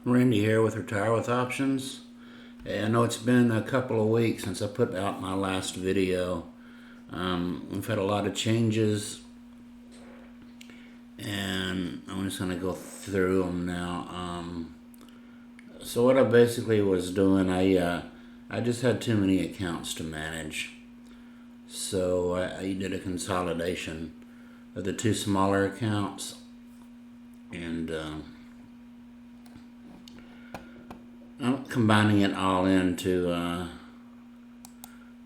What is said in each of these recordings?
Randy here with Retire with Options. I know it's been a couple of weeks since I put out my last video. We've had a lot of changes, and I'm just going to go through them now. So what I basically was doing, I just had too many accounts to manage. So I did a consolidation of the two smaller accounts, and I'm combining it all into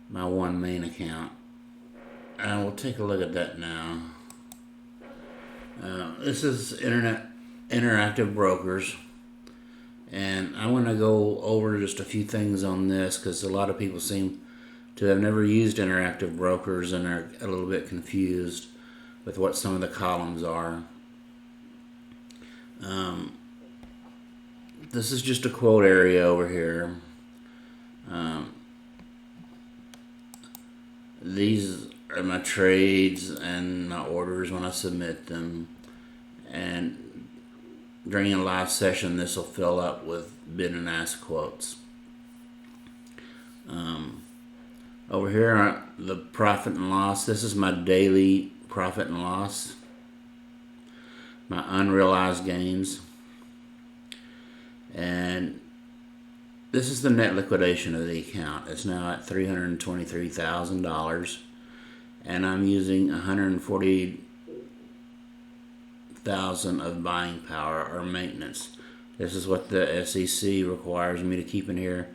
my one main account. And we'll take a look at that now. This is Interactive Brokers. And I want to go over just a few things on this because a lot of people seem to have never used Interactive Brokers and are a little bit confused with what some of the columns are. This is just a quote area over here. These are my trades and my orders when I submit them, and during a live session this will fill up with bid and ask quotes. Over here are the profit and loss. This is my daily profit and loss, my unrealized gains, and this is the net liquidation of the account. It's now at $323,000, and I'm using $140,000 of buying power or maintenance. This is what the SEC requires me to keep in here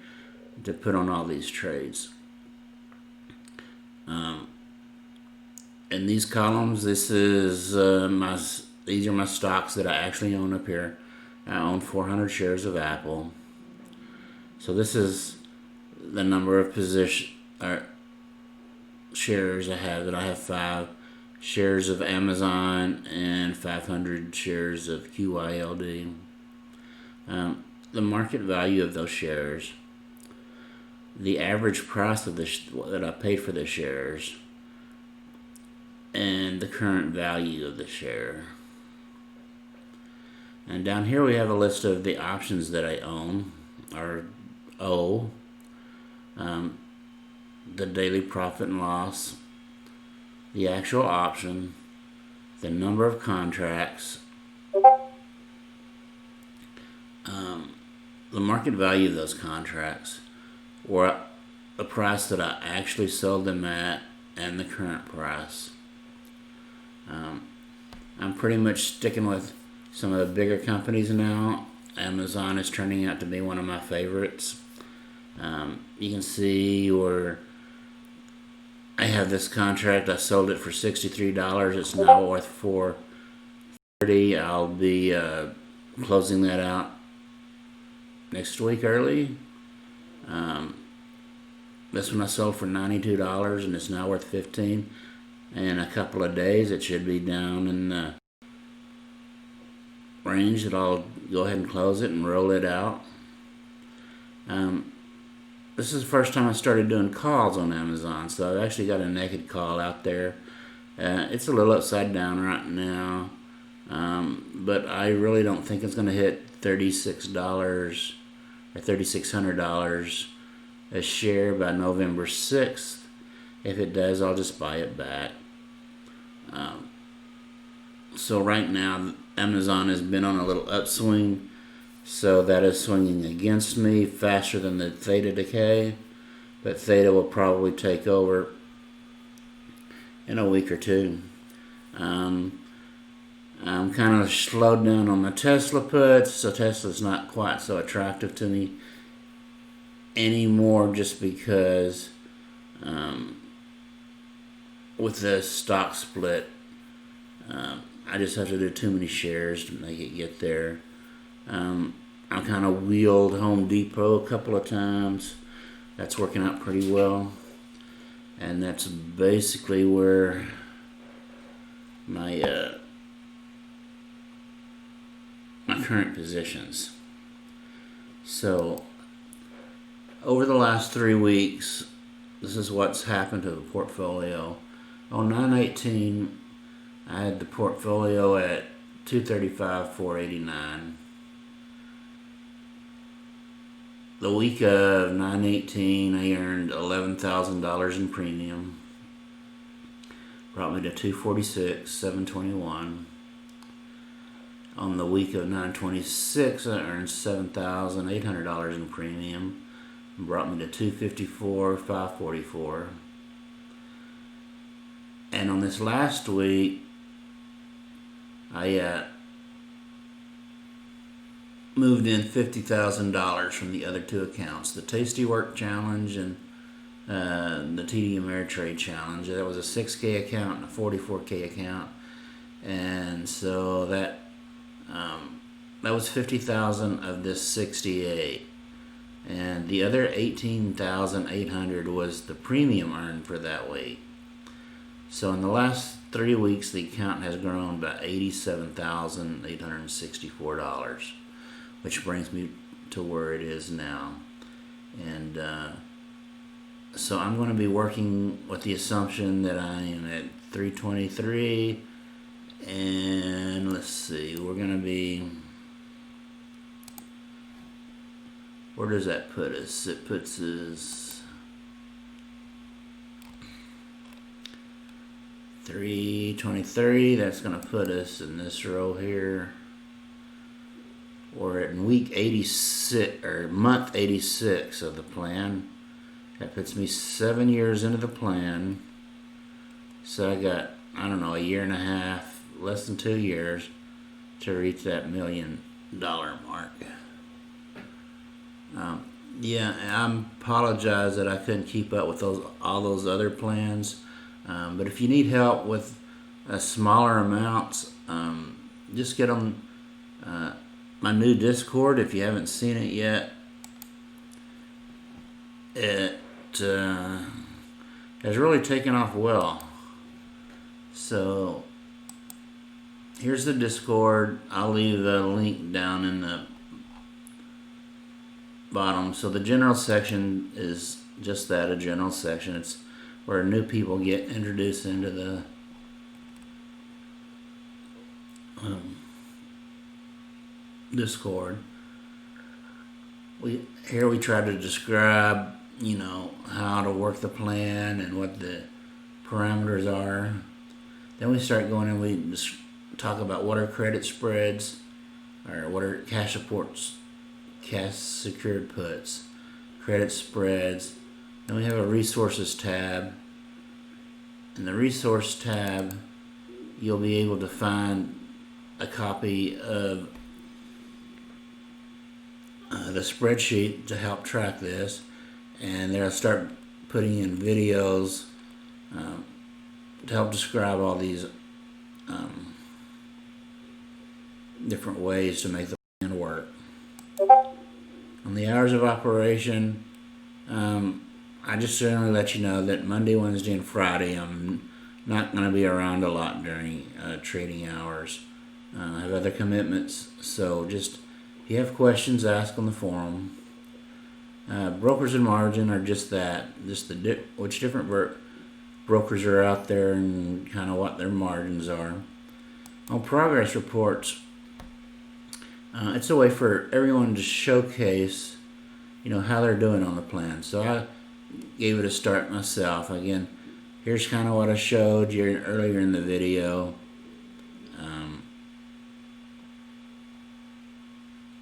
to put on all these trades. In these columns, these are my stocks that I actually own up here. I own 400 shares of Apple. So this is the number of shares I have. That I have 5 shares of Amazon and 500 shares of QYLD. The market value of those shares, the average price of that I paid for the shares, and the current value of the share. And down here we have a list of the options that I own, or owe, the daily profit and loss, the actual option, the number of contracts, the market value of those contracts, or the price that I actually sold them at, and the current price. I'm pretty much sticking with some of the bigger companies now. Amazon is turning out to be one of my favorites. You can see where I have this contract. I sold it for $63. It's now worth $430. I'll be closing that out next week early. This one I sold for $92 and it's now worth $15. In a couple of days it should be down in the range that I'll go ahead and close it and roll it out. This is the first time I started doing calls on Amazon, so I've actually got a naked call out there. It's a little upside down right now, but I really don't think it's going to hit $36 or $3,600 a share by November 6th. If it does, I'll just buy it back. So right now, Amazon has been on a little upswing, so that is swinging against me faster than the theta decay, but theta will probably take over in a week or two. I'm kind of slowed down on my Tesla puts, so Tesla's not quite so attractive to me anymore, just because with the stock split, I just have to do too many shares to make it get there. I kind of wheeled Home Depot a couple of times. That's working out pretty well. And that's basically where my current positions. So over the last 3 weeks, this is what's happened to the portfolio. On 9/18, I had the portfolio at 235,489. the week of 9/18, I earned $11,000 in premium. Brought me to 246,721. On the week of 9/26, I earned $7,800 in premium. Brought me to 254,544. And on this last week, I moved in $50,000 from the other two accounts, the Tasty Work Challenge and the TD Ameritrade Challenge. That was a 6K account and a 44K account, and so that was 50,000 of this 68, and the other 18,800 was the premium earned for that week. So in the last 3 weeks, the account has grown by $87,864, which brings me to where it is now. And so I'm going to be working with the assumption that I am at 323, and let's see, we're going to be, where does that put us? It puts us 323. That's going to put us in this row here. We're in week 86, or month 86 of the plan. That puts me 7 years into the plan. So I got, I don't know, a year and a half, less than 2 years to reach that $1 million mark. Yeah, I apologize that I couldn't keep up with all those other plans. But if you need help with smaller amounts, just get on my new Discord if you haven't seen it yet. It has really taken off well. So here's the Discord. I'll leave a link down in the bottom. So the general section is just that, a general section. It's where new people get introduced into the Discord. We try to describe, how to work the plan and what the parameters are. Then we start going and we just talk about what are credit spreads, or what are cash supports, cash secured puts, credit spreads. Then we have a resources tab. In the resource tab, you'll be able to find a copy of the spreadsheet to help track this, and they'll start putting in videos to help describe all these different ways to make the plan work. On the hours of operation, I just generally let you know that Monday, Wednesday, and Friday I'm not going to be around a lot during trading hours. I have other commitments, so just if you have questions, ask on the forum. Brokers and margin are just that, just which different brokers are out there and kind of what their margins are. On progress reports, it's a way for everyone to showcase, how they're doing on the plan. So I gave it a start myself. Again, here's kind of what I showed you earlier in the video.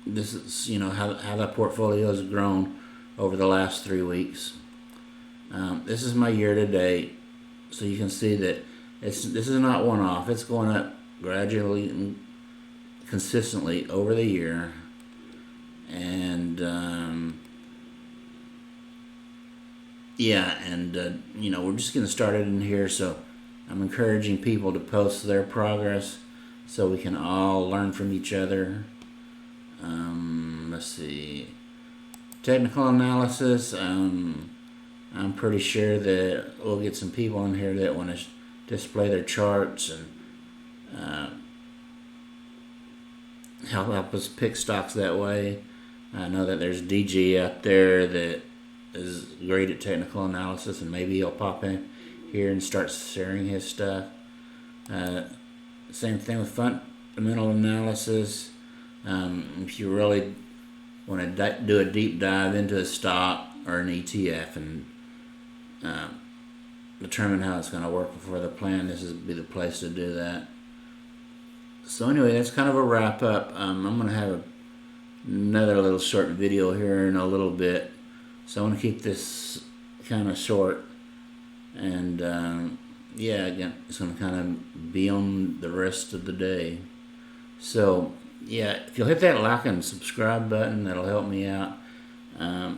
This is, how that portfolio has grown over the last 3 weeks. This is my year to date, so you can see that this is not one-off. It's going up gradually and consistently over the year, and we're just getting started in here. So I'm encouraging people to post their progress so we can all learn from each other. Let's see. Technical analysis. I'm pretty sure that we'll get some people in here that want to display their charts and help us pick stocks that way. I know that there's DG out there that is great at technical analysis, and maybe he'll pop in here and start sharing his stuff. Same thing with fundamental analysis. If you really want to do a deep dive into a stock or an ETF and determine how it's going to work before the plan, this would be the place to do that. So anyway, that's kind of a wrap up. I'm going to have another little short video here in a little bit. So I want to keep this kind of short. And yeah, again, it's going to kind of be on the rest of the day. So yeah, if you'll hit that like and subscribe button, that'll help me out. I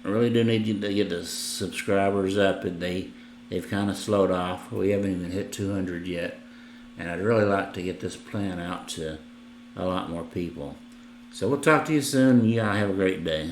really do need to get the subscribers up, and they've kind of slowed off. We haven't even hit 200 yet, and I'd really like to get this plan out to a lot more people. So we'll talk to you soon. Yeah, have a great day.